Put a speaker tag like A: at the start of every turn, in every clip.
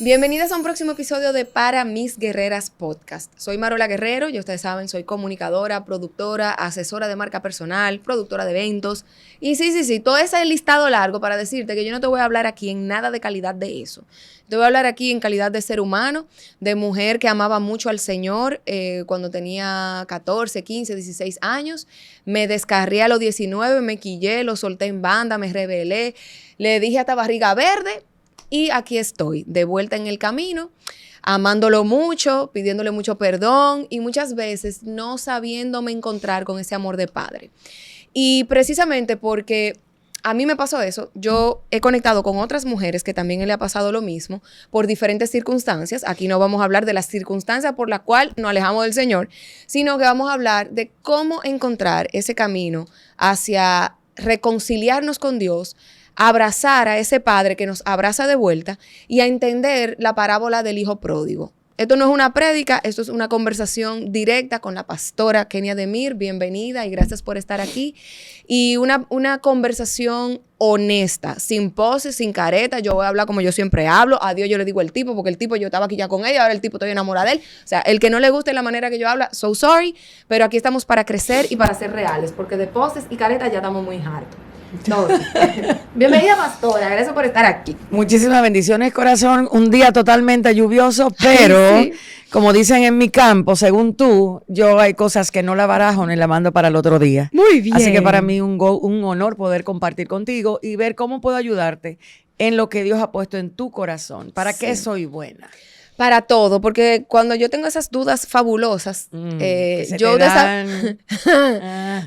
A: Bienvenidas a un próximo episodio de Para Mis Guerreras Podcast. Soy Marola Guerrero, ya ustedes saben, soy comunicadora, productora, asesora de marca personal, productora de eventos. Y sí, todo ese listado largo para decirte que yo no te voy a hablar aquí en nada de calidad de eso. Te voy a hablar aquí en calidad de ser humano, de mujer que amaba mucho al Señor cuando tenía 14, 15, 16 años. Me descarrié a los 19, me quillé, lo solté en banda, me rebelé, le dije hasta barriga verde. Y aquí estoy, de vuelta en el camino, amándolo mucho, pidiéndole mucho perdón y muchas veces no sabiéndome encontrar con ese amor de padre. Y precisamente porque a mí me pasó eso, yo he conectado con otras mujeres que también le ha pasado lo mismo por diferentes circunstancias. Aquí no vamos a hablar de las circunstancias por las cuales nos alejamos del Señor, sino que vamos a hablar de cómo encontrar ese camino hacia reconciliarnos con Dios, abrazar a ese padre que nos abraza de vuelta y a entender la parábola del hijo pródigo. Esto no es una prédica, esto es una conversación directa con la pastora Kenia Demir. Bienvenida y gracias por estar aquí. Y una conversación honesta, sin poses, sin careta. Yo voy a hablar como yo siempre hablo. A Dios yo le digo el tipo, porque el tipo yo estaba aquí ya con ella, ahora el tipo estoy enamorada de él. O sea, el que no le guste la manera que yo hablo, so sorry, pero aquí estamos para crecer y para ser reales, porque de poses y caretas ya estamos muy hartos. No. Bienvenida, pastora, gracias por estar aquí.
B: Muchísimas bendiciones, corazón. Un día totalmente lluvioso, pero sí, como dicen en mi campo, según tú, yo hay cosas que no la barajo ni la mando para el otro día.
A: Muy bien.
B: Así que para mí un honor poder compartir contigo y ver cómo puedo ayudarte en lo que Dios ha puesto en tu corazón. ¿Para qué soy buena?
A: Para todo, porque cuando yo tengo esas dudas fabulosas,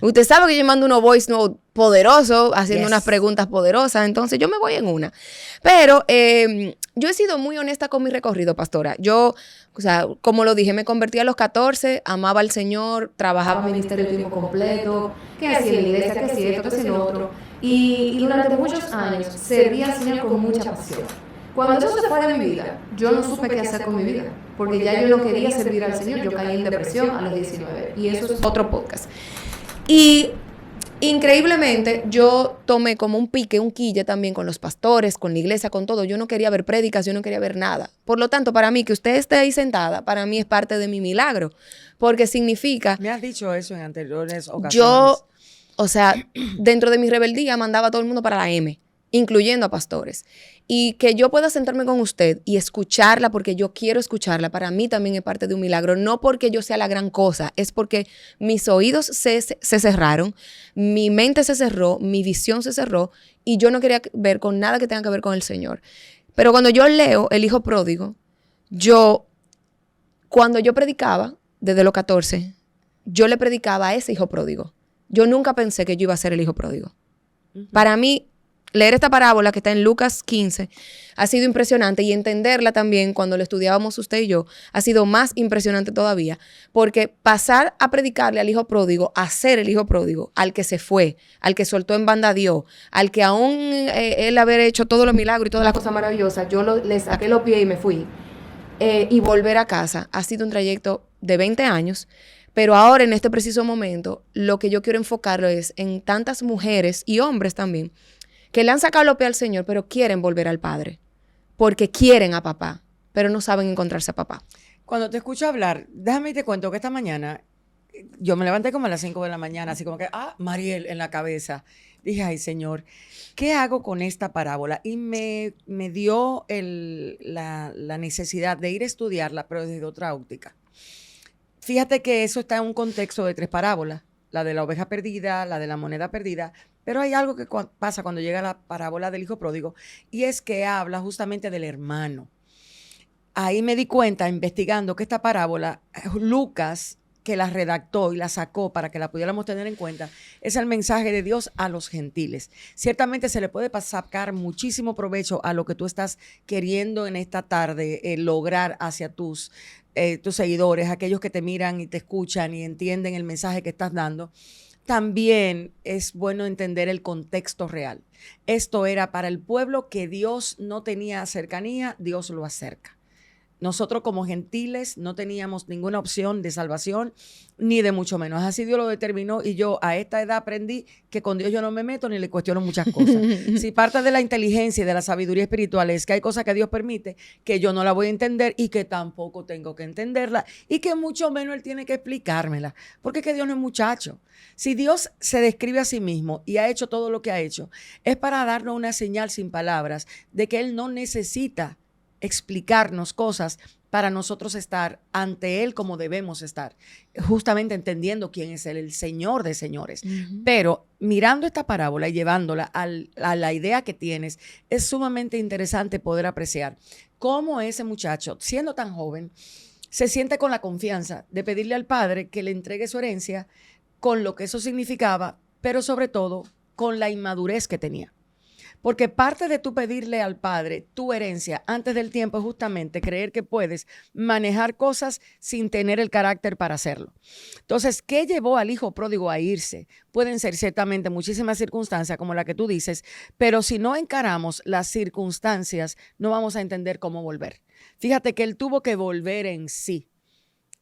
A: usted sabe que yo mando unos voice note poderosos, haciendo unas preguntas poderosas, entonces yo me voy en una. Pero yo he sido muy honesta con mi recorrido, pastora. Yo, o sea, como lo dije, me convertí a los 14, amaba al Señor, trabajaba en ministerio de tiempo completo, que hacía en la iglesia, que hacía esto, que hacía lo otro. Y durante muchos años serví al Señor con mucha pasión. Cuando eso se fue de mi vida, yo no supe qué hacer con mi vida, porque ya yo no quería servir al Señor, yo caí en depresión a los 19, y eso es otro podcast. Y increíblemente, yo tomé como un pique, un quille también con los pastores, con la iglesia, con todo. Yo no quería ver prédicas, yo no quería ver nada. Por lo tanto, para mí, que usted esté ahí sentada, para mí es parte de mi milagro, porque significa...
B: Me has dicho eso en anteriores ocasiones.
A: Yo, o sea, dentro de mi rebeldía, mandaba a todo el mundo para la M, incluyendo a pastores. Y que yo pueda sentarme con usted y escucharla porque yo quiero escucharla, para mí también es parte de un milagro. No porque yo sea la gran cosa, es porque mis oídos se cerraron, mi mente se cerró, mi visión se cerró y yo no quería ver con nada que tenga que ver con el Señor. Pero cuando yo leo El Hijo Pródigo, cuando yo predicaba, desde los 14, yo le predicaba a ese hijo pródigo. Yo nunca pensé que yo iba a ser el hijo pródigo. Para mí, leer esta parábola que está en Lucas 15 ha sido impresionante y entenderla también cuando lo estudiábamos usted y yo ha sido más impresionante todavía, porque pasar a predicarle al hijo pródigo, a ser el hijo pródigo, al que se fue, al que soltó en banda a Dios, al que aún él haber hecho todos los milagros y todas las cosas maravillosas, yo le saqué los pies y me fui, y volver a casa, ha sido un trayecto de 20 años. Pero ahora, en este preciso momento, lo que yo quiero enfocarlo es en tantas mujeres y hombres también que le han sacado los pies al Señor, pero quieren volver al Padre. Porque quieren a papá, pero no saben encontrarse a papá.
B: Cuando te escucho hablar, déjame y te cuento que esta mañana, yo me levanté como a las 5 de la mañana, así como que, Mariel en la cabeza. Dije, ay, Señor, ¿qué hago con esta parábola? Y me dio la necesidad de ir a estudiarla, pero desde otra óptica. Fíjate que eso está en un contexto de 3 parábolas, la de la oveja perdida, la de la moneda perdida, pero hay algo que pasa cuando llega la parábola del hijo pródigo y es que habla justamente del hermano. Ahí me di cuenta, investigando, que esta parábola, Lucas, que la redactó y la sacó para que la pudiéramos tener en cuenta, es el mensaje de Dios a los gentiles. Ciertamente se le puede sacar muchísimo provecho a lo que tú estás queriendo en esta tarde lograr hacia tus seguidores, aquellos que te miran y te escuchan y entienden el mensaje que estás dando. También es bueno entender el contexto real. Esto era para el pueblo que Dios no tenía cercanía, Dios lo acerca. Nosotros como gentiles no teníamos ninguna opción de salvación, ni de mucho menos. Así Dios lo determinó y yo a esta edad aprendí que con Dios yo no me meto ni le cuestiono muchas cosas. Si parte de la inteligencia y de la sabiduría espiritual es que hay cosas que Dios permite que yo no la voy a entender y que tampoco tengo que entenderla y que mucho menos Él tiene que explicármela, porque es que Dios no es muchacho. Si Dios se describe a sí mismo y ha hecho todo lo que ha hecho, es para darnos una señal sin palabras de que Él no necesita explicarnos cosas para nosotros estar ante Él como debemos estar, justamente entendiendo quién es Él, el Señor de señores. Pero mirando esta parábola y llevándola a la idea que tienes, es sumamente interesante poder apreciar cómo ese muchacho, siendo tan joven, se siente con la confianza de pedirle al Padre que le entregue su herencia con lo que eso significaba, pero sobre todo con la inmadurez que tenía. Porque parte de tu pedirle al Padre tu herencia antes del tiempo es justamente creer que puedes manejar cosas sin tener el carácter para hacerlo. Entonces, ¿qué llevó al hijo pródigo a irse? Pueden ser ciertamente muchísimas circunstancias como la que tú dices, pero si no encaramos las circunstancias, no vamos a entender cómo volver. Fíjate que él tuvo que volver en sí.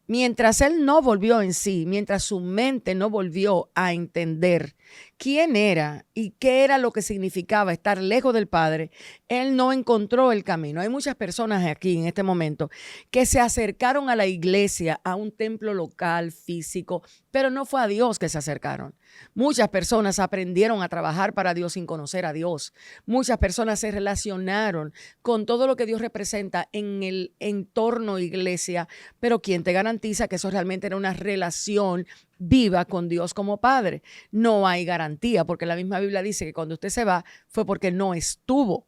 B: Mientras él no volvió en sí, mientras su mente no volvió a entender quién era y qué era lo que significaba estar lejos del Padre, él no encontró el camino. Hay muchas personas aquí en este momento que se acercaron a la iglesia, a un templo local, físico, pero no fue a Dios que se acercaron. Muchas personas aprendieron a trabajar para Dios sin conocer a Dios. Muchas personas se relacionaron con todo lo que Dios representa en el entorno iglesia, pero ¿quién te garantiza que eso realmente era una relación viva con Dios como Padre? No hay garantía, porque la misma Biblia dice que cuando usted se va fue porque no estuvo.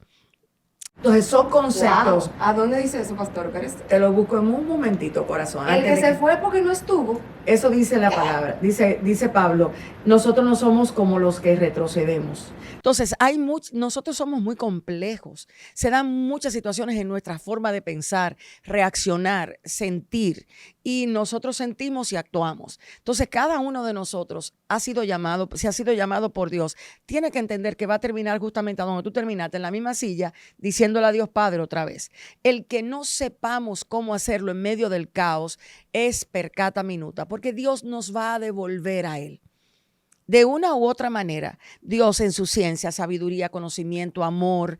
B: Entonces son conceptos.
A: Wow. ¿A dónde dice eso, Pastor Pérez?
B: Te lo busco en un momentito, corazón.
A: El que se fue porque no estuvo.
B: Eso dice la palabra. Dice Pablo, nosotros no somos como los que retrocedemos. Entonces, nosotros somos muy complejos. Se dan muchas situaciones en nuestra forma de pensar, reaccionar, sentir. Y nosotros sentimos y actuamos. Entonces, cada uno de nosotros se ha sido llamado por Dios. Tiene que entender que va a terminar justamente a donde tú terminaste, en la misma silla, diciéndole a Dios Padre otra vez. El que no sepamos cómo hacerlo en medio del caos es peccata minuta, porque Dios nos va a devolver a Él. De una u otra manera, Dios en su ciencia, sabiduría, conocimiento, amor,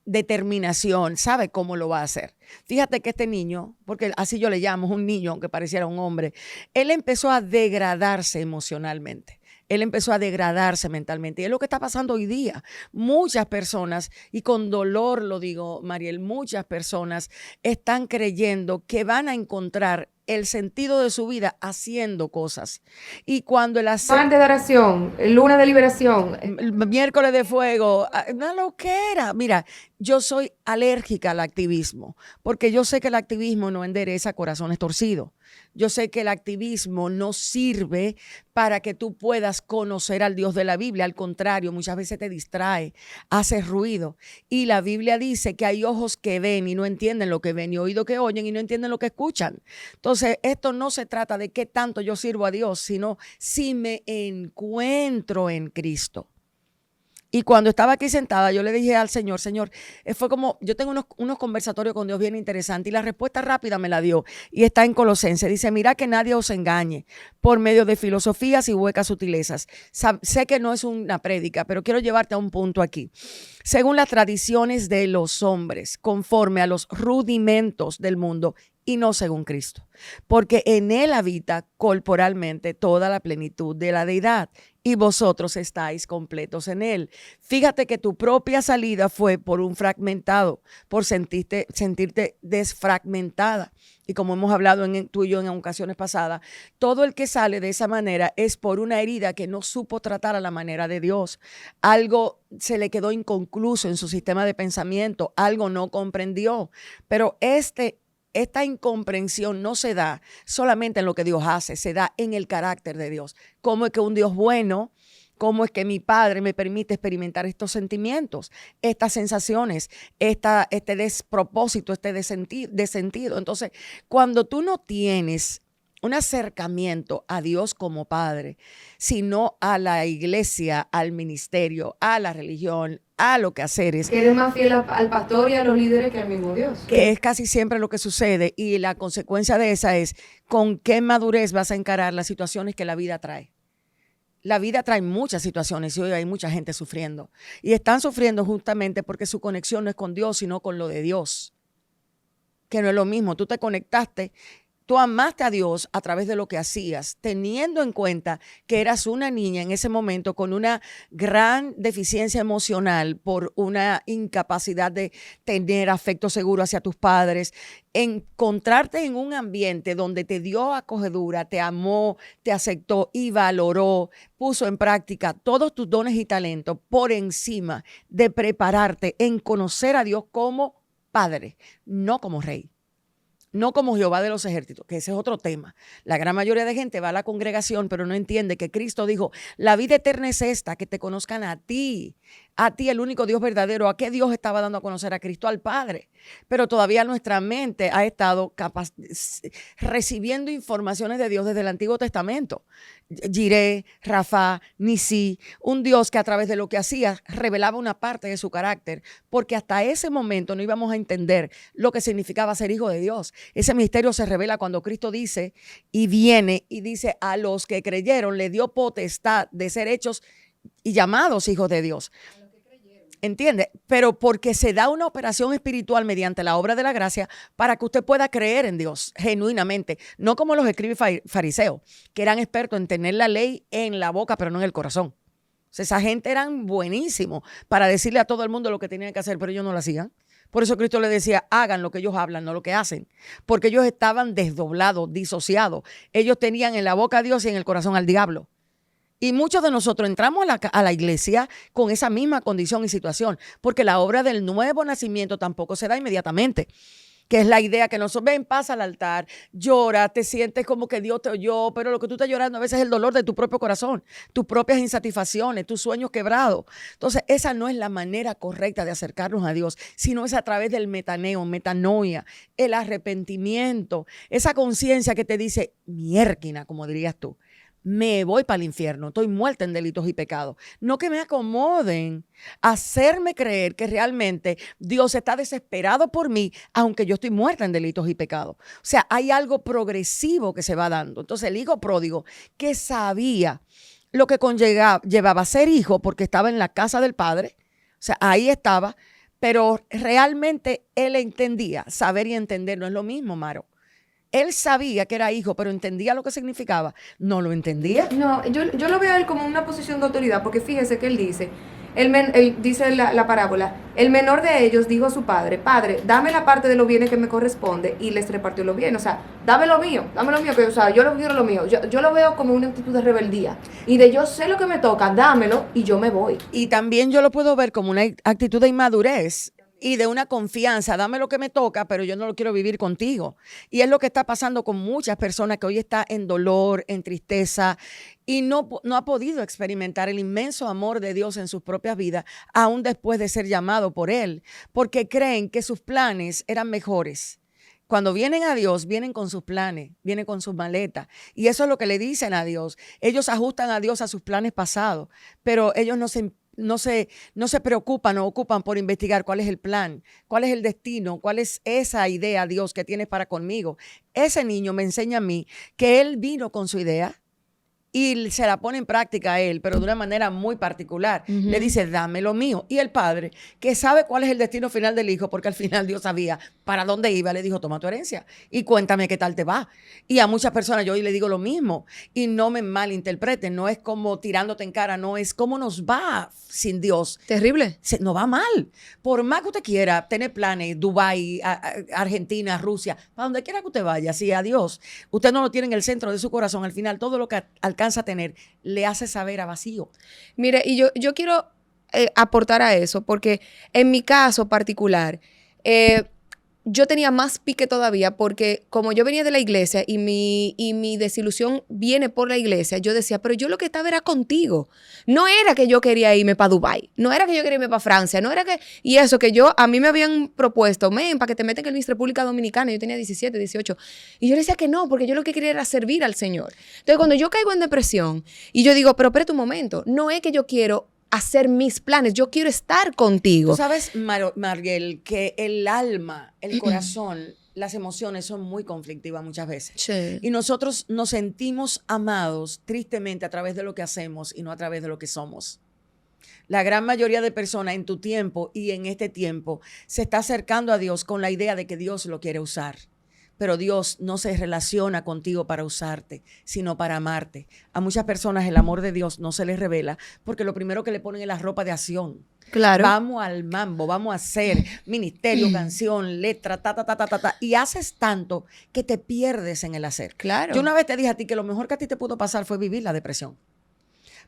B: determinación, sabe cómo lo va a hacer. Fíjate que este niño, porque así yo le llamo, un niño, aunque pareciera un hombre, él empezó a degradarse emocionalmente. Él empezó a degradarse mentalmente. Y es lo que está pasando hoy día. Muchas personas, y con dolor lo digo, Mariel, muchas personas están creyendo que van a encontrar el sentido de su vida haciendo cosas. Y cuando
A: Martes de oración, el lunes de liberación,
B: el miércoles de fuego, una loquera. Mira, yo soy alérgica al activismo, porque yo sé que el activismo no endereza corazones torcidos. Yo sé que el activismo no sirve para que tú puedas conocer al Dios de la Biblia. Al contrario, muchas veces te distrae, hace ruido. Y la Biblia dice que hay ojos que ven y no entienden lo que ven, y oídos que oyen y no entienden lo que escuchan. Entonces, esto no se trata de qué tanto yo sirvo a Dios, sino si me encuentro en Cristo. Y cuando estaba aquí sentada, yo le dije al Señor, fue como, yo tengo unos conversatorios con Dios bien interesantes y la respuesta rápida me la dio y está en Colosenses. Dice, mira que nadie os engañe por medio de filosofías y huecas sutilezas. Sé que no es una prédica, pero quiero llevarte a un punto aquí. Según las tradiciones de los hombres, conforme a los rudimentos del mundo y no según Cristo, porque en Él habita corporalmente toda la plenitud de la deidad y vosotros estáis completos en Él. Fíjate que tu propia salida fue por un fragmentado, por sentirte desfragmentada. Y como hemos hablado tú y yo en ocasiones pasadas, todo el que sale de esa manera es por una herida que no supo tratar a la manera de Dios. Algo se le quedó inconcluso en su sistema de pensamiento, algo no comprendió. Pero esta incomprensión no se da solamente en lo que Dios hace, se da en el carácter de Dios. ¿Cómo es que un Dios bueno, cómo es que mi Padre me permite experimentar estos sentimientos, estas sensaciones, este despropósito, de sentido? Entonces, cuando tú no tienes un acercamiento a Dios como Padre, sino a la iglesia, al ministerio, a la religión, a lo que haceres.
A: Que eres más fiel al pastor y a los líderes que al mismo Dios.
B: Que es casi siempre lo que sucede, y la consecuencia de esa es con qué madurez vas a encarar las situaciones que la vida trae. La vida trae muchas situaciones y hoy hay mucha gente sufriendo. Y están sufriendo justamente porque su conexión no es con Dios, sino con lo de Dios. Que no es lo mismo. Tú te conectaste. Tú amaste a Dios a través de lo que hacías, teniendo en cuenta que eras una niña en ese momento con una gran deficiencia emocional por una incapacidad de tener afecto seguro hacia tus padres. Encontrarte en un ambiente donde te dio acogedura, te amó, te aceptó y valoró, puso en práctica todos tus dones y talentos por encima de prepararte en conocer a Dios como Padre, no como Rey. No como Jehová de los ejércitos, que ese es otro tema. La gran mayoría de gente va a la congregación, pero no entiende que Cristo dijo, la vida eterna es esta, que te conozcan a ti el único Dios verdadero. ¿A qué Dios estaba dando a conocer a Cristo? Al Padre. Pero todavía nuestra mente ha estado recibiendo informaciones de Dios desde el Antiguo Testamento. Jireh, Rafa, Nisi, un Dios que a través de lo que hacía revelaba una parte de su carácter, porque hasta ese momento no íbamos a entender lo que significaba ser hijo de Dios. Ese misterio se revela cuando Cristo dice y viene y dice a los que creyeron le dio potestad de ser hechos y llamados hijos de Dios. ¿Entiende? Pero porque se da una operación espiritual mediante la obra de la gracia para que usted pueda creer en Dios genuinamente, no como los escribas fariseos, que eran expertos en tener la ley en la boca pero no en el corazón. O sea, esa gente eran buenísimos para decirle a todo el mundo lo que tenían que hacer, pero ellos no lo hacían. Por eso Cristo le decía, hagan lo que ellos hablan, no lo que hacen. Porque ellos estaban desdoblados, disociados. Ellos tenían en la boca a Dios y en el corazón al diablo. Y muchos de nosotros entramos a la iglesia con esa misma condición y situación, porque la obra del nuevo nacimiento tampoco se da inmediatamente, que es la idea que nosotros, ven, pasa al altar, llora, te sientes como que Dios te oyó, pero lo que tú estás llorando a veces es el dolor de tu propio corazón, tus propias insatisfacciones, tus sueños quebrados. Entonces, esa no es la manera correcta de acercarnos a Dios, sino es a través del metaneo, metanoia, el arrepentimiento, esa conciencia que te dice, miérquina, como dirías tú. Me voy para el infierno, estoy muerta en delitos y pecados. No que me acomoden, hacerme creer que realmente Dios está desesperado por mí, aunque yo estoy muerta en delitos y pecados. O sea, hay algo progresivo que se va dando. Entonces el hijo pródigo, que sabía lo que llevaba a ser hijo porque estaba en la casa del padre, o sea, ahí estaba, pero realmente él entendía, saber y entender no es lo mismo, Maro. Él sabía que era hijo, pero entendía lo que significaba. No lo entendía.
A: No, yo lo veo a él como una posición de autoridad, porque fíjese que él dice, él dice la parábola, el menor de ellos dijo a su padre, padre, dame la parte de los bienes que me corresponde, y les repartió los bienes. O sea, dame lo mío, que, o sea, yo lo quiero lo mío. Yo lo veo como una actitud de rebeldía, y de yo sé lo que me toca, dámelo, y yo me voy.
B: Y también yo lo puedo ver como una actitud de inmadurez y de una confianza, dame lo que me toca, pero yo no lo quiero vivir contigo. Y es lo que está pasando con muchas personas que hoy están en dolor, en tristeza, y no ha podido experimentar el inmenso amor de Dios en sus propias vidas, aún después de ser llamado por Él, porque creen que sus planes eran mejores. Cuando vienen a Dios, vienen con sus planes, vienen con sus maletas. Y eso es lo que le dicen a Dios. Ellos ajustan a Dios a sus planes pasados, pero ellos no se preocupan o ocupan por investigar cuál es el plan, cuál es el destino, cuál es esa idea, Dios, que tienes para conmigo. Ese niño me enseña a mí que él vino con su idea y se la pone en práctica a él, pero de una manera muy particular. Uh-huh. Le dice, dame lo mío. Y el padre, que sabe cuál es el destino final del hijo, porque al final Dios sabía para dónde iba, le dijo, toma tu herencia y cuéntame qué tal te va. Y a muchas personas yo hoy le digo lo mismo. Y no me malinterpreten, no es como tirándote en cara, no es cómo nos va sin Dios.
A: Terrible.
B: Nos va mal. Por más que usted quiera tener planes, Dubái, Argentina, Rusia, para donde quiera que usted vaya, si a Dios usted no lo tiene en el centro de su corazón, al final todo lo que alcanza a tener, le hace saber a vacío.
A: Mire, y yo quiero aportar a eso, porque en mi caso particular, yo tenía más pique todavía porque como yo venía de la iglesia y mi desilusión viene por la iglesia, yo decía, pero yo lo que estaba era contigo. No era que yo quería irme para Dubái, no era que yo quería irme para Francia, no era que... Y eso que a mí me habían propuesto, para que te meten en Miss República Dominicana, yo tenía 17, 18. Y yo le decía que no, porque yo lo que quería era servir al Señor. Entonces cuando yo caigo en depresión y yo digo, pero espérate un momento, no es que yo quiero hacer mis planes, yo quiero estar contigo.
B: Tú sabes, Mariel, que el alma, el corazón, las emociones son muy conflictivas muchas veces.
A: Sí.
B: Y nosotros nos sentimos amados tristemente a través de lo que hacemos y no a través de lo que somos. La gran mayoría de personas en tu tiempo y en este tiempo se está acercando a Dios con la idea de que Dios lo quiere usar. Pero Dios no se relaciona contigo para usarte, sino para amarte. A muchas personas el amor de Dios no se les revela porque lo primero que le ponen es la ropa de acción.
A: Claro.
B: Vamos al mambo, vamos a hacer ministerio, canción, letra, y haces tanto que te pierdes en el hacer.
A: Claro.
B: Yo una vez te dije a ti que lo mejor que a ti te pudo pasar fue vivir la depresión.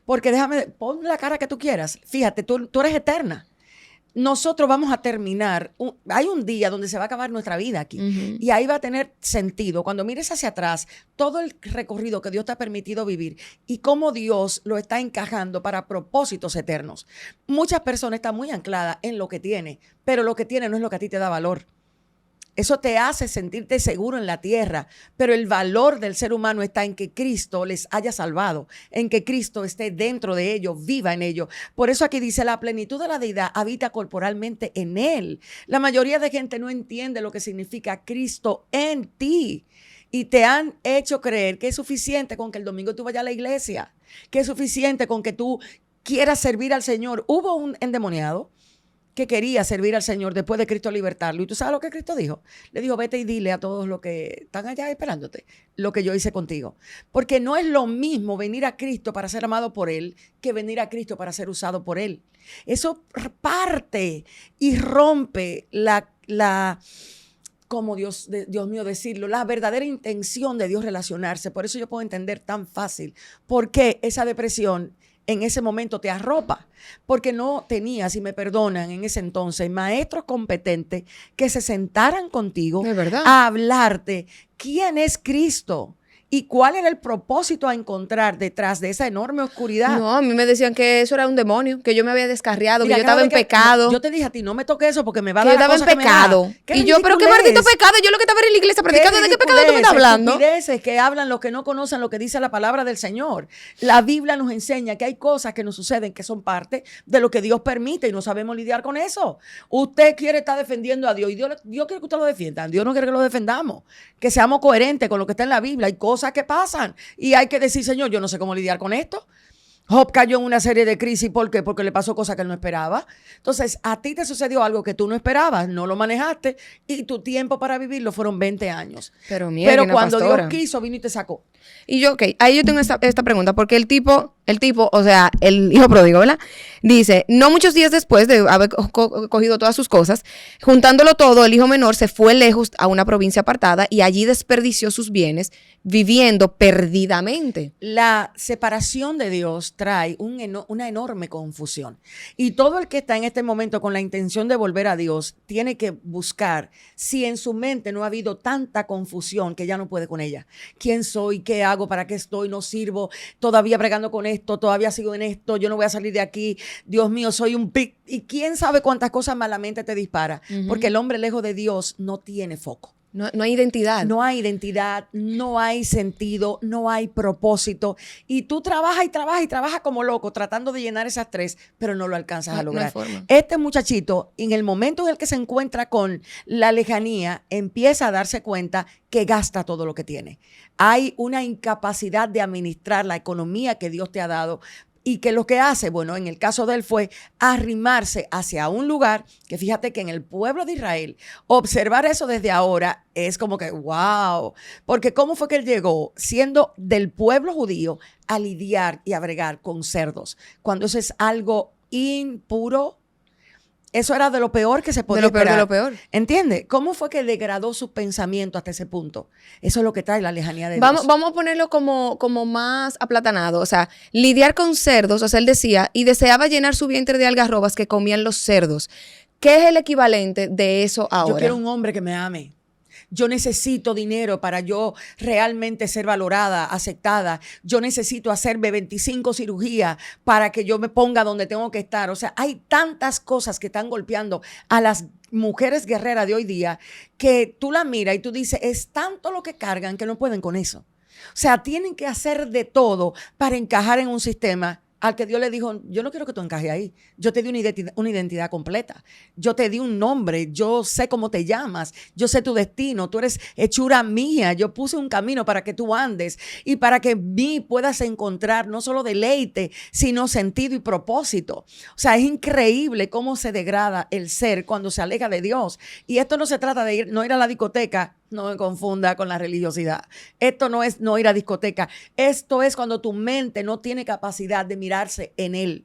B: Porque pon la cara que tú quieras. Fíjate, tú eres eterna. Nosotros vamos a terminar, hay un día donde se va a acabar nuestra vida aquí y ahí va a tener sentido cuando mires hacia atrás todo el recorrido que Dios te ha permitido vivir y cómo Dios lo está encajando para propósitos eternos. Muchas personas están muy ancladas en lo que tiene, pero lo que tiene no es lo que a ti te da valor. Eso te hace sentirte seguro en la tierra, pero el valor del ser humano está en que Cristo les haya salvado, en que Cristo esté dentro de ellos, viva en ellos. Por eso aquí dice, la plenitud de la deidad habita corporalmente en él. La mayoría de gente no entiende lo que significa Cristo en ti. Y te han hecho creer que es suficiente con que el domingo tú vayas a la iglesia, que es suficiente con que tú quieras servir al Señor. Hubo un endemoniado que quería servir al Señor después de Cristo libertarlo. ¿Y tú sabes lo que Cristo dijo? Le dijo, vete y dile a todos los que están allá esperándote lo que yo hice contigo. Porque no es lo mismo venir a Cristo para ser amado por Él que venir a Cristo para ser usado por Él. Eso parte y rompe como Dios mío decirlo, la verdadera intención de Dios relacionarse. Por eso yo puedo entender tan fácil por qué esa depresión en ese momento te arropa, porque no tenías, y me perdonan en ese entonces, maestros competentes que se sentaran contigo a hablarte quién es Cristo y cuál era el propósito a encontrar detrás de esa enorme oscuridad.
A: No, a mí me decían que eso era un demonio, que yo me había descarriado, que yo estaba en pecado.
B: Yo te dije a ti, no me toques eso porque me va a dar
A: la cosa que me da. Que yo estaba en pecado. Y yo, pero qué maldito pecado, yo lo que estaba en la iglesia predicando, ¿de qué pecado tú me estás hablando?
B: Estupideces que hablan los que no conocen lo que dice la palabra del Señor. La Biblia nos enseña que hay cosas que nos suceden que son parte de lo que Dios permite y no sabemos lidiar con eso. Usted quiere estar defendiendo a Dios y Dios quiere que usted lo defienda. Dios no quiere que lo defendamos. Que seamos coherentes con lo que está en la Biblia. Hay cosas que pasan y hay que decir, Señor, yo no sé cómo lidiar con esto. Job cayó en una serie de crisis. ¿Por qué? Porque le pasó cosas que él no esperaba. Entonces, a ti te sucedió algo que tú no esperabas, no lo manejaste y tu tiempo para vivirlo fueron 20 años.
A: Pero
B: cuando Dios quiso, vino y te sacó.
A: Y yo, ahí yo tengo esta pregunta, porque el tipo, o sea, el hijo pródigo, ¿verdad? Dice, no muchos días después de haber cogido todas sus cosas, juntándolo todo, el hijo menor se fue lejos a una provincia apartada y allí desperdició sus bienes, viviendo perdidamente.
B: La separación de Dios trae una enorme confusión. Y todo el que está en este momento con la intención de volver a Dios tiene que buscar si en su mente no ha habido tanta confusión que ya no puede con ella. ¿Quién soy? ¿Qué hago? ¿Para qué estoy? No sirvo. Todavía bregando con esto. Todavía sigo en esto. Yo no voy a salir de aquí. Dios mío, soy un pic. Y quién sabe cuántas cosas malamente te dispara. Porque el hombre lejos de Dios no tiene foco.
A: No hay identidad.
B: No hay identidad, no hay sentido, no hay propósito. Y tú trabajas y trabajas y trabajas como loco tratando de llenar esas tres, pero no lo alcanzas a lograr.
A: No hay forma.
B: Este muchachito, en el momento en el que se encuentra con la lejanía, empieza a darse cuenta que gasta todo lo que tiene. Hay una incapacidad de administrar la economía que Dios te ha dado. Y que lo que hace, bueno, en el caso de él fue arrimarse hacia un lugar que fíjate que en el pueblo de Israel, observar eso desde ahora es como que, wow, porque cómo fue que él llegó siendo del pueblo judío a lidiar y a bregar con cerdos, cuando eso es algo impuro. Eso era de lo peor que se podía esperar.
A: De lo peor.
B: ¿Entiendes? ¿Cómo fue que degradó su pensamiento hasta ese punto? Eso es lo que trae la lejanía de Dios.
A: Vamos a ponerlo como más aplatanado. O sea, lidiar con cerdos, o sea, él decía, y deseaba llenar su vientre de algarrobas que comían los cerdos. ¿Qué es el equivalente de eso ahora?
B: Yo quiero un hombre que me ame. Yo necesito dinero para yo realmente ser valorada, aceptada. Yo necesito hacerme 25 cirugías para que yo me ponga donde tengo que estar. O sea, hay tantas cosas que están golpeando a las mujeres guerreras de hoy día que tú la miras y tú dices, es tanto lo que cargan que no pueden con eso. O sea, tienen que hacer de todo para encajar en un sistema al que Dios le dijo, yo no quiero que tú encajes ahí. Yo te di una identidad completa. Yo te di un nombre. Yo sé cómo te llamas. Yo sé tu destino. Tú eres hechura mía. Yo puse un camino para que tú andes y para que en mí puedas encontrar no solo deleite, sino sentido y propósito. O sea, es increíble cómo se degrada el ser cuando se aleja de Dios. Y esto no se trata de no ir a la discoteca. No me confunda con la religiosidad. Esto no es no ir a discoteca. Esto es cuando tu mente no tiene capacidad de mirarse en Él,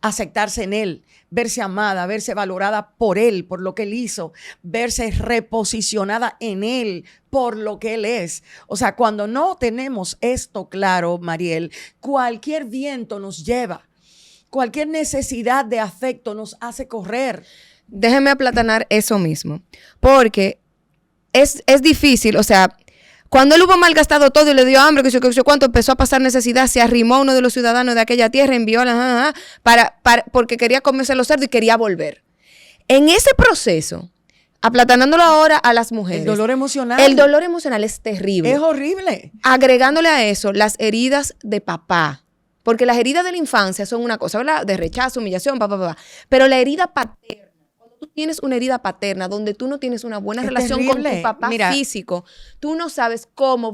B: aceptarse en Él, verse amada, verse valorada por Él, por lo que Él hizo, verse reposicionada en Él, por lo que Él es. O sea, cuando no tenemos esto claro, Mariel, cualquier viento nos lleva, cualquier necesidad de afecto nos hace correr.
A: Déjeme aplatanar eso mismo, porque es difícil, o sea, cuando él hubo malgastado todo y le dio hambre, que sé cuánto, empezó a pasar necesidad, se arrimó a uno de los ciudadanos de aquella tierra, envió a la porque quería comerse los cerdos y quería volver. En ese proceso, aplatanándolo ahora a las mujeres.
B: El dolor emocional.
A: El dolor emocional es terrible.
B: Es horrible.
A: Agregándole a eso las heridas de papá. Porque las heridas de la infancia son una cosa, ¿verdad? De rechazo, humillación, Pero la herida paterna, tú tienes una herida paterna donde tú no tienes una buena relación
B: terrible.
A: con tu papá físico, tú no sabes cómo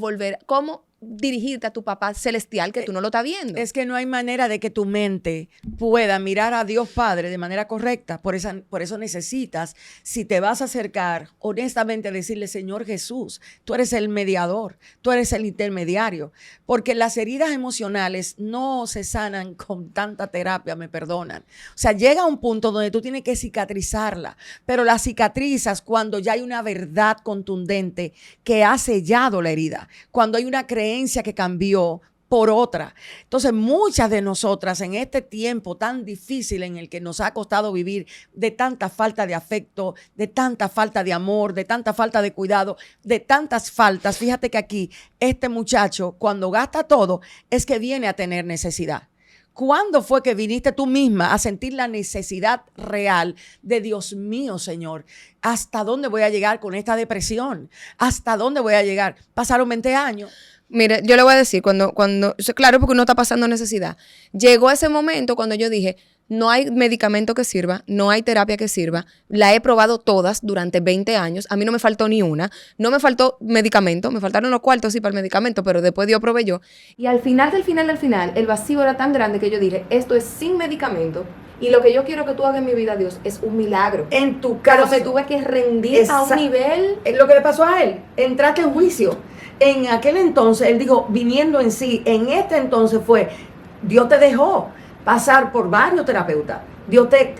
A: dirigirte a tu papá celestial que tú no lo estás viendo.
B: Es que no hay manera de que tu mente pueda mirar a Dios Padre de manera correcta. Por eso necesitas, si te vas a acercar, honestamente decirle, Señor Jesús, tú eres el mediador, tú eres el intermediario. Porque las heridas emocionales no se sanan con tanta terapia, me perdonan. O sea, llega un punto donde tú tienes que cicatrizarla, pero la cicatrizas cuando ya hay una verdad contundente que ha sellado la herida, cuando hay una creencia que cambió por otra. Entonces, muchas de nosotras en este tiempo tan difícil en el que nos ha costado vivir, de tanta falta de afecto, de tanta falta de amor, de tanta falta de cuidado, de tantas faltas, fíjate que aquí este muchacho, cuando gasta todo, es que viene a tener necesidad. ¿Cuándo fue que viniste tú misma a sentir la necesidad real de Dios mío, Señor? ¿Hasta dónde voy a llegar con esta depresión? ¿Hasta dónde voy a llegar? Pasaron 20 años.
A: Mire, yo le voy a decir, claro, porque uno está pasando necesidad. Llegó ese momento cuando yo dije, no hay medicamento que sirva, no hay terapia que sirva. La he probado todas durante 20 años. A mí no me faltó ni una. No me faltó medicamento. Me faltaron los cuartos, sí, para el medicamento, pero después Dios proveyó. Y al final, el vacío era tan grande que yo dije, esto es sin medicamento. Y lo que yo quiero que tú hagas en mi vida, Dios, es un milagro.
B: En tu caso.
A: Pero me tuve que rendir a un nivel.
B: Lo que le pasó a él, entraste en juicio. En aquel entonces, él dijo, viniendo en sí, en este entonces fue, Dios te dejó pasar por varios terapeutas.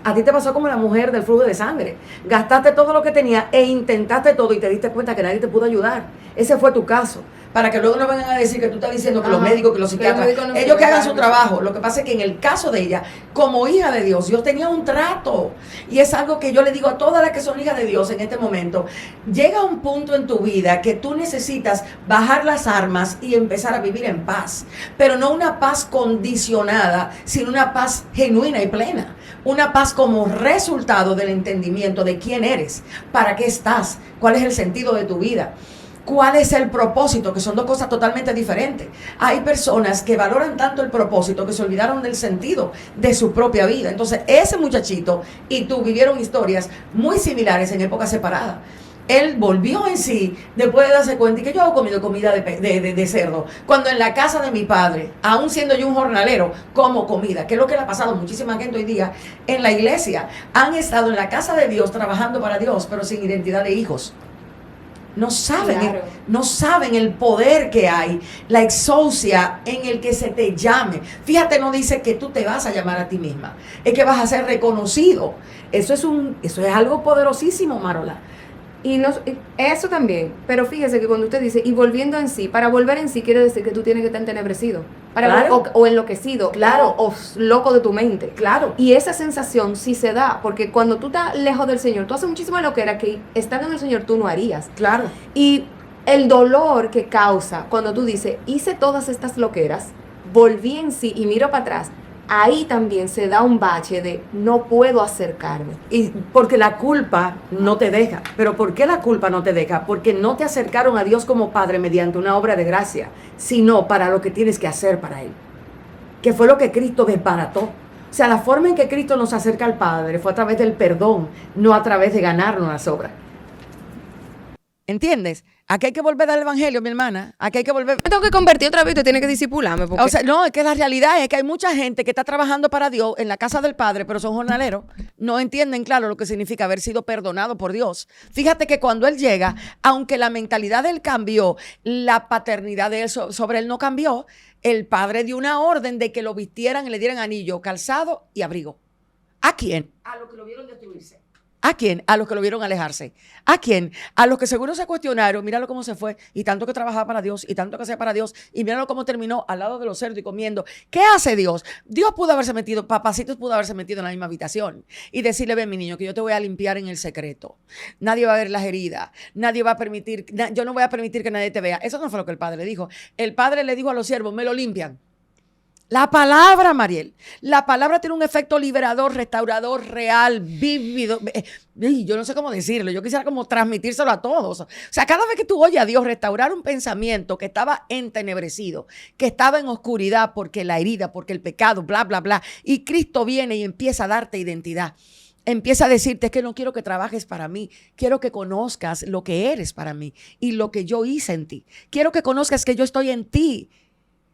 B: A ti te pasó como la mujer del flujo de sangre. Gastaste todo lo que tenías e intentaste todo y te diste cuenta que nadie te pudo ayudar. Ese fue tu caso. Para que luego no vengan a decir que tú estás diciendo que los médicos, que los psiquiatras, ellos que hagan su trabajo. Lo que pasa es que en el caso de ella, como hija de Dios, Dios tenía un trato. Y es algo que yo le digo a todas las que son hijas de Dios en este momento. Llega un punto en tu vida que tú necesitas bajar las armas y empezar a vivir en paz. Pero no una paz condicionada, sino una paz genuina y plena. Una paz como resultado del entendimiento de quién eres, para qué estás, cuál es el sentido de tu vida. ¿Cuál es el propósito? Que son dos cosas totalmente diferentes. Hay personas que valoran tanto el propósito que se olvidaron del sentido de su propia vida. Entonces, ese muchachito y tú vivieron historias muy similares en épocas separadas. Él volvió en sí después de darse cuenta y que yo hago comido comida de cerdo. Cuando en la casa de mi padre, aún siendo yo un jornalero, como comida, que es lo que le ha pasado a muchísima gente hoy día en la iglesia. Han estado en la casa de Dios trabajando para Dios, pero sin identidad de hijos. No saben el poder que hay, la exousia en el que se te llame. Fíjate, no dice que tú te vas a llamar a ti misma, es que vas a ser reconocido. Eso es algo poderosísimo, Marola.
A: Eso también, pero fíjese que cuando usted dice, y volviendo en sí, para volver en sí quiere decir que tú tienes que estar entenebrecido,
C: Claro.
A: o enloquecido,
C: Claro.
A: o loco de tu mente.
C: Claro.
A: Y esa sensación sí se da, porque cuando tú estás lejos del Señor, tú haces muchísima loquera que estando en el Señor tú no harías.
C: Claro.
A: Y el dolor que causa cuando tú dices, hice todas estas loqueras, volví en sí y miro para atrás, ahí también se da un bache de no puedo acercarme.
C: Y porque la culpa no te deja. ¿Pero por qué la culpa no te deja? Porque no te acercaron a Dios como Padre mediante una obra de gracia, sino para lo que tienes que hacer para Él. Que fue lo que Cristo desbarató. O sea, la forma en que Cristo nos acerca al Padre fue a través del perdón, no a través de ganarnos las obras.
B: ¿Entiendes? Aquí hay que volver al evangelio, mi hermana. Aquí hay que volver.
A: Me tengo que convertir otra vez, usted tiene que disipularme. Porque...
B: O sea, no, es que la realidad es que hay mucha gente que está trabajando para Dios en la casa del Padre, pero son jornaleros. No entienden, claro, lo que significa haber sido perdonado por Dios. Fíjate que cuando Él llega, aunque la mentalidad de Él cambió, la paternidad de Él sobre Él no cambió, el Padre dio una orden de que lo vistieran y le dieran anillo, calzado y abrigo. ¿A quién?
C: A los que lo vieron destruirse.
B: ¿A quién? A los que lo vieron alejarse. ¿A quién? A los que seguro se cuestionaron, míralo cómo se fue, y tanto que trabajaba para Dios, y tanto que hacía para Dios, y míralo cómo terminó al lado de los cerdos y comiendo. ¿Qué hace Dios? Dios pudo haberse metido, papacitos pudo haberse metido en la misma habitación y decirle, ven mi niño, que yo te voy a limpiar en el secreto. Nadie va a ver las heridas, nadie va a permitir, yo no voy a permitir que nadie te vea. Eso no fue lo que el padre dijo. El padre le dijo a los siervos, me lo limpian. La palabra, Mariel, la palabra tiene un efecto liberador, restaurador, real, vívido. Yo no sé cómo decirlo, yo quisiera como transmitírselo a todos. O sea, cada vez que tú oyes a Dios restaurar un pensamiento que estaba entenebrecido, que estaba en oscuridad porque la herida, porque el pecado, bla, bla, bla, y Cristo viene y empieza a darte identidad. Empieza a decirte, es que no quiero que trabajes para mí, quiero que conozcas lo que eres para mí y lo que yo hice en ti. Quiero que conozcas que yo estoy en ti.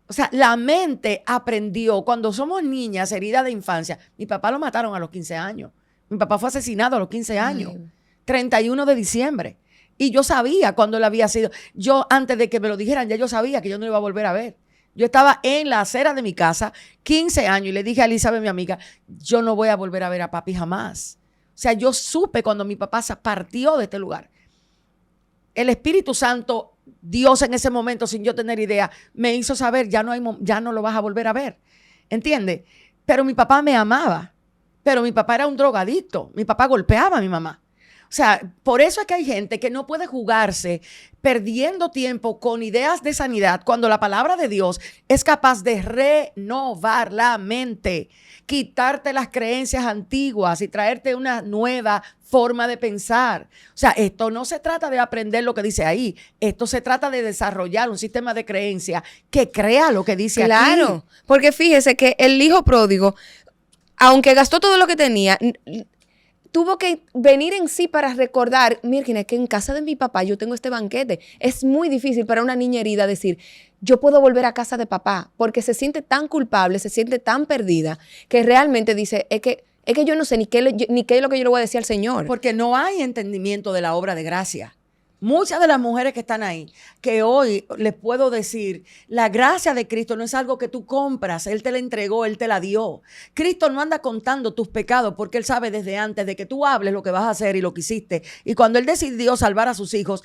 B: O sea, la mente aprendió. Cuando somos niñas, heridas de infancia, mi papá lo mataron a los 15 años. Mi papá fue asesinado a los 15 años. 31 de diciembre. Y yo sabía cuándo él había sido. Yo, antes de que me lo dijeran, ya yo sabía que yo no lo iba a volver a ver. Yo estaba en la acera de mi casa, 15 años, y le dije a Elizabeth, mi amiga, yo no voy a volver a ver a papi jamás. O sea, yo supe cuando mi papá se partió de este lugar. El Espíritu Santo, Dios en ese momento, sin yo tener idea, me hizo saber, ya no lo vas a volver a ver. ¿Entiendes? Pero mi papá me amaba. Pero mi papá era un drogadicto. Mi papá golpeaba a mi mamá. O sea, por eso es que hay gente que no puede jugarse perdiendo tiempo con ideas de sanidad cuando la palabra de Dios es capaz de renovar la mente, quitarte las creencias antiguas y traerte una nueva forma de pensar. O sea, esto no se trata de aprender lo que dice ahí, esto se trata de desarrollar un sistema de creencia que crea lo que dice aquí.
A: Claro, porque fíjese que el hijo pródigo, aunque gastó todo lo que tenía, tuvo que venir en sí para recordar, miren, es que en casa de mi papá yo tengo este banquete. Es muy difícil para una niña herida decir, yo puedo volver a casa de papá, porque se siente tan culpable, se siente tan perdida, que realmente dice, es que yo no sé ni qué es lo que yo le voy a decir al Señor.
B: Porque no hay entendimiento de la obra de gracia. Muchas de las mujeres que están ahí, que hoy les puedo decir, la gracia de Cristo no es algo que tú compras, Él te la entregó, Él te la dio. Cristo no anda contando tus pecados porque Él sabe desde antes de que tú hables lo que vas a hacer y lo que hiciste. Y cuando Él decidió salvar a sus hijos,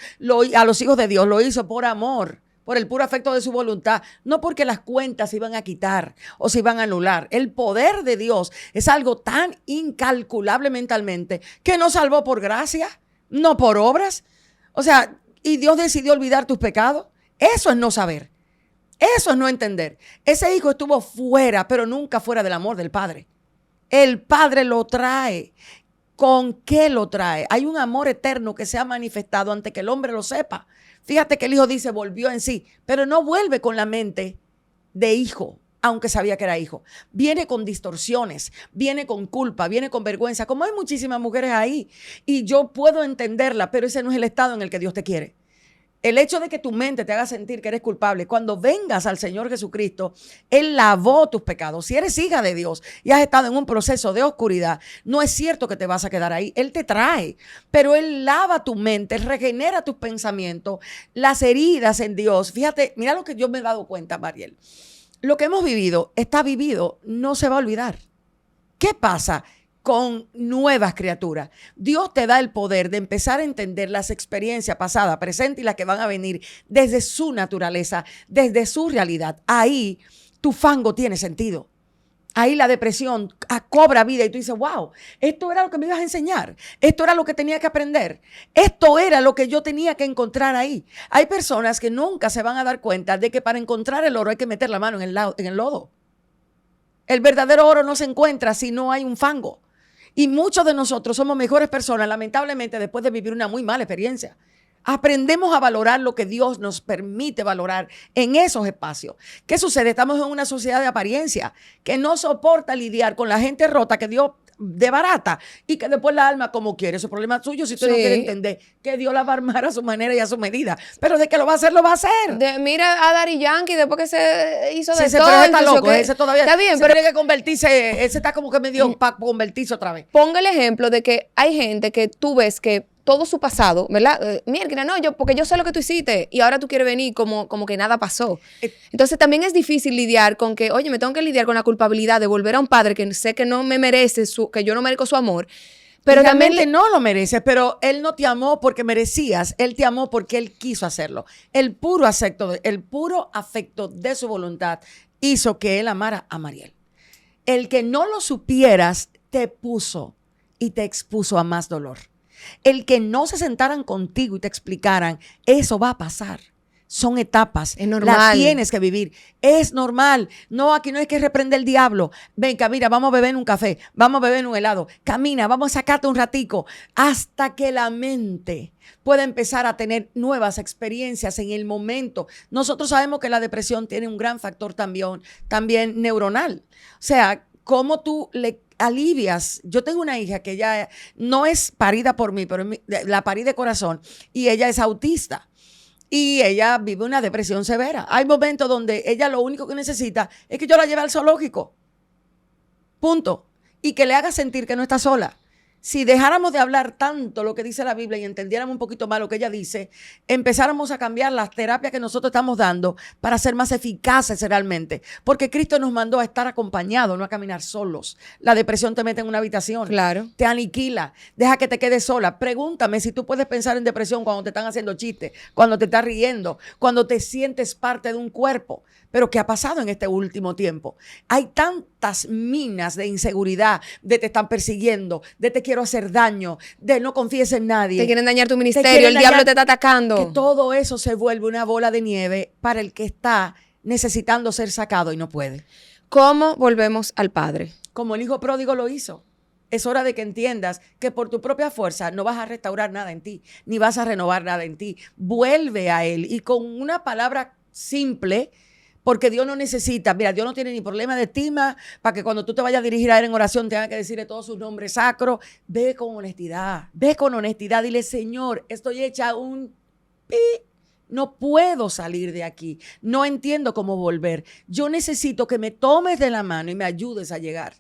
B: a los hijos de Dios, lo hizo por amor, por el puro afecto de su voluntad, no porque las cuentas se iban a quitar o se iban a anular. El poder de Dios es algo tan incalculable mentalmente que no salvó por gracia, no por obras. O sea, y Dios decidió olvidar tus pecados. Eso es no saber. Eso es no entender. Ese hijo estuvo fuera, pero nunca fuera del amor del Padre. El Padre lo trae. ¿Con qué lo trae? Hay un amor eterno que se ha manifestado antes que el hombre lo sepa. Fíjate que el hijo dice, volvió en sí, pero no vuelve con la mente de hijo, aunque sabía que era hijo. Viene con distorsiones, viene con culpa, viene con vergüenza, como hay muchísimas mujeres ahí. Y yo puedo entenderla, pero ese no es el estado en el que Dios te quiere. El hecho de que tu mente te haga sentir que eres culpable, cuando vengas al Señor Jesucristo, Él lavó tus pecados. Si eres hija de Dios y has estado en un proceso de oscuridad, no es cierto que te vas a quedar ahí. Él te trae, pero Él lava tu mente, Él regenera tus pensamientos, las heridas en Dios. Fíjate, mira lo que yo me he dado cuenta, Mariel. Lo que hemos vivido, está vivido, no se va a olvidar. ¿Qué pasa? con nuevas criaturas. Dios te da el poder de empezar a entender las experiencias pasadas, presentes y las que van a venir desde su naturaleza, desde su realidad. Ahí tu fango tiene sentido. Ahí la depresión cobra vida y tú dices, wow, esto era lo que me ibas a enseñar, esto era lo que tenía que aprender, esto era lo que yo tenía que encontrar ahí. Hay personas que nunca se van a dar cuenta de que para encontrar el oro hay que meter la mano en el lodo. El verdadero oro no se encuentra si no hay un fango. Y muchos de nosotros somos mejores personas, lamentablemente, después de vivir una muy mala experiencia. Aprendemos a valorar lo que Dios nos permite valorar en esos espacios. ¿Qué sucede? Estamos en una sociedad de apariencia que no soporta lidiar con la gente rota que Dios debarata y que después la alma como quiere. Eso es problema suyo si usted no quiere entender que Dios la va a armar a su manera y a su medida. Pero de que lo va a hacer, lo va a hacer.
A: Mira a Daddy Yankee después que se hizo de
B: Sí,
A: todo.
B: pero ese está loco, ese todavía
A: está bien,
B: pero tiene que convertirse, ese está como que medio para convertirse otra vez.
A: Ponga el ejemplo de que hay gente que tú ves que todo su pasado, ¿verdad? Mira, no, porque yo sé lo que tú hiciste y ahora tú quieres venir como que nada pasó. Entonces también es difícil lidiar con que, oye, me tengo que lidiar con la culpabilidad de volver a un padre que sé que no me merece, que yo no merezco su amor. Pero
B: realmente
A: también
B: no lo mereces, pero Él no te amó porque merecías, Él te amó porque Él quiso hacerlo. El puro afecto de su voluntad hizo que Él amara a Mariel. El que no lo supieras te puso y te expuso a más dolor. El que no se sentaran contigo y te explicaran, eso va a pasar. Son etapas.
A: Es normal.
B: La tienes que vivir. Es normal. No, aquí no hay que reprender el diablo. Venga, mira, vamos a beber un café, vamos a beber un helado. Camina, vamos a sacarte un ratico. Hasta que la mente pueda empezar a tener nuevas experiencias en el momento. Nosotros sabemos que la depresión tiene un gran factor también neuronal. O sea, cómo tú le alivias. Yo tengo una hija que ella no es parida por mí, pero la parí de corazón y ella es autista y ella vive una depresión severa. Hay momentos donde ella lo único que necesita es que yo la lleve al zoológico. Punto. Y que le haga sentir que no está sola. Si dejáramos de hablar tanto lo que dice la Biblia y entendiéramos un poquito más lo que ella dice, empezáramos a cambiar las terapias que nosotros estamos dando para ser más eficaces realmente. Porque Cristo nos mandó a estar acompañados, no a caminar solos. La depresión te mete en una habitación,
A: claro,
B: te aniquila, deja que te quedes sola. Pregúntame si tú puedes pensar en depresión cuando te están haciendo chistes, cuando te estás riendo, cuando te sientes parte de un cuerpo. Pero ¿qué ha pasado en este último tiempo? Hay tantas minas de inseguridad, de te están persiguiendo, de te quiero hacer daño, de no confíes en nadie.
A: Te quieren dañar tu ministerio, el diablo te está atacando.
B: Que todo eso se vuelve una bola de nieve para el que está necesitando ser sacado y no puede.
A: ¿Cómo volvemos al Padre?
B: Como el hijo pródigo lo hizo. Es hora de que entiendas que por tu propia fuerza no vas a restaurar nada en ti, ni vas a renovar nada en ti. Vuelve a Él y con una palabra simple. Porque Dios no necesita, mira, Dios no tiene ni problema de estima para que cuando tú te vayas a dirigir a Él en oración tengas que decirle todos sus nombres sacros. Ve con honestidad, dile, Señor, estoy hecha un pi, no puedo salir de aquí, no entiendo cómo volver. Yo necesito que me tomes de la mano y me ayudes a llegar.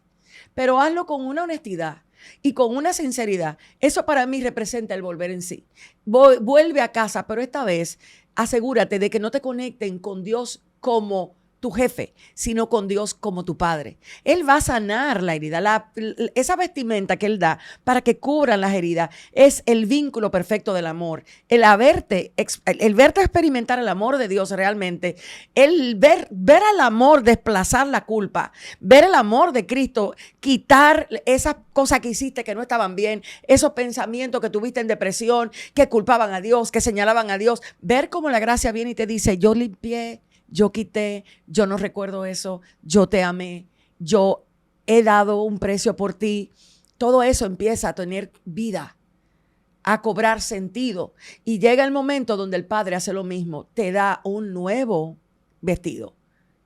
B: Pero hazlo con una honestidad y con una sinceridad. Eso para mí representa el volver en sí. Vuelve a casa, pero esta vez asegúrate de que no te conecten con Dios como tu jefe, sino con Dios como tu Padre. Él va a sanar la herida. Esa vestimenta que Él da para que cubran las heridas es el vínculo perfecto del amor. El verte experimentar el amor de Dios realmente, el ver al amor desplazar la culpa, ver el amor de Cristo, quitar esas cosas que hiciste que no estaban bien, esos pensamientos que tuviste en depresión, que culpaban a Dios, que señalaban a Dios, ver cómo la gracia viene y te dice, yo limpié, yo quité, yo no recuerdo eso, yo te amé, yo he dado un precio por ti. Todo eso empieza a tener vida, a cobrar sentido. Y llega el momento donde el Padre hace lo mismo, te da un nuevo vestido,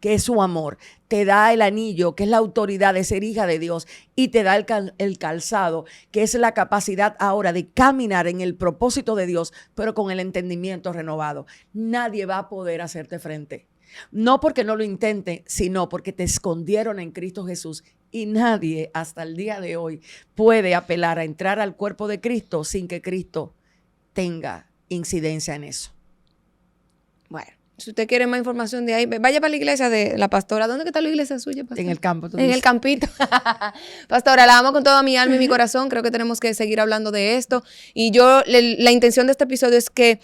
B: que es su amor, te da el anillo, que es la autoridad de ser hija de Dios, y te da el calzado, que es la capacidad ahora de caminar en el propósito de Dios, pero con el entendimiento renovado. Nadie va a poder hacerte frente. No porque no lo intenten, sino porque te escondieron en Cristo Jesús y nadie hasta el día de hoy puede apelar a entrar al cuerpo de Cristo sin que Cristo tenga incidencia en eso.
A: Bueno, Si usted quiere más información de ahí, vaya para la iglesia de la pastora. ¿Dónde está la iglesia suya, pastor?
B: En el campo.
A: En el campito. Pastora, la amo con toda mi alma y mi corazón. Creo que tenemos que seguir hablando de esto. Y la intención de este episodio es que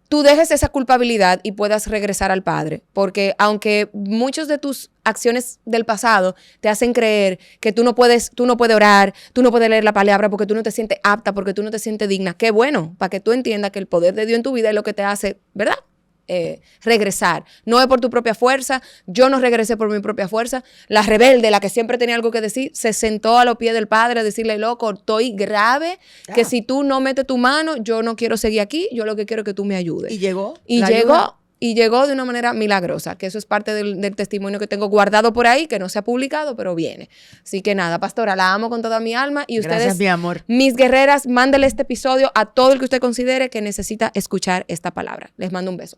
A: tú dejes esa culpabilidad y puedas regresar al Padre. Porque aunque muchos de tus acciones del pasado te hacen creer que tú no puedes orar, tú no puedes leer la palabra porque tú no te sientes apta, porque tú no te sientes digna. Qué bueno, para que tú entiendas que el poder de Dios en tu vida es lo que te hace, ¿verdad? Regresar. No es por tu propia fuerza. Yo no regresé por mi propia fuerza. La rebelde, la que siempre tenía algo que decir, se sentó a los pies del Padre a decirle, loco, estoy grave, que si tú no metes tu mano, yo no quiero seguir aquí, yo lo que quiero es que tú me ayudes.
B: ¿Y llegó?
A: Y llegó de una manera milagrosa, que eso es parte del testimonio que tengo guardado por ahí, que no se ha publicado, pero viene. Así que nada, pastora, la amo con toda mi alma. Y ustedes,
B: gracias, mi amor.
A: Mis guerreras, mándele este episodio a todo el que usted considere que necesita escuchar esta palabra. Les mando un beso.